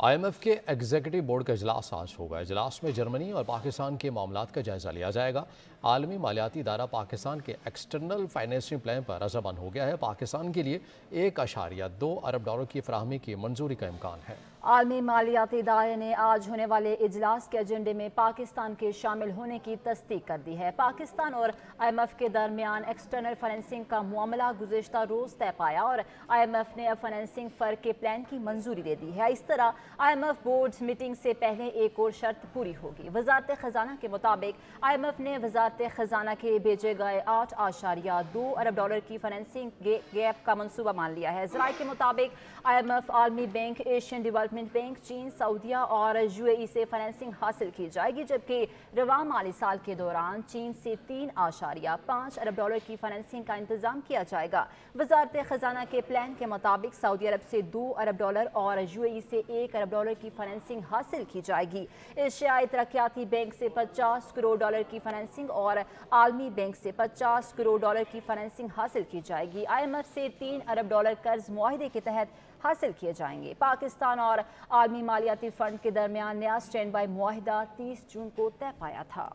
IMF کے executive board کا اجلاس آج ہوگا۔ اجلاس میں جرمنی اور پاکستان کے معاملات کا جائزہ لیا جائے گا۔ عالمی مالیاتی ادارہ پاکستان کے ایکسٹرنل فائنینسنگ پلان پر رضامند ہو گیا ہے۔ پاکستان کے لیے $1.2 ارب کی فراہمی کی منظوری کا امکان ہے۔ عالمی مالیاتی ادارے نے آج ہونے والے اجلاس کے ایجنڈے میں پاکستان کے شامل ہونے کی تصدیق کر دی ہے۔ پاکستان اور IMF کے درمیان ایکسٹرنل فائنینسنگ کا معاملہ گزشتہ روز طے پایا اور IMF نے فائنینسنگ فرق کے پلان کی منظوری دے دی ہے۔ اس طرح IMF بورڈ میٹنگ سے پہلے ایک اور شرط پوری ہوگی۔ وزارت خزانہ کے مطابق IMF نے وزارت خزانہ کے بھیجے گئے $8.2 ارب کی فائنینسنگ گیپ کا منصوبہ مان لیا ہے۔ ذرائع کے مطابق IMF، عالمی بینک، ایشین ڈیولپمنٹ بینک، چین، سعودیہ اور UAE سے فائنینسنگ حاصل کی جائے گی، جبکہ رواں مالی سال کے دوران چین سے $3.5 ارب کی فائنینسنگ کا انتظام کیا جائے گا۔ وزارت خزانہ کے پلان کے مطابق سعودی عرب سے $2 ارب اور UAE سے $1 ارب کی فائنینسنگ حاصل کی جائے گی۔ ایشیائی ترقیاتی بینک سے $50 کروڑ کی فائنینسنگ اور عالمی بینک سے $50 کروڑ کی فائنینسنگ حاصل کی جائے گی۔ IMF سے $3 ارب قرض معاہدے کے تحت حاصل کیے جائیں گے۔ پاکستان اور عالمی مالیاتی فنڈ کے درمیان نیا سٹینڈ بائی معاہدہ 30 جون کو طے پایا تھا۔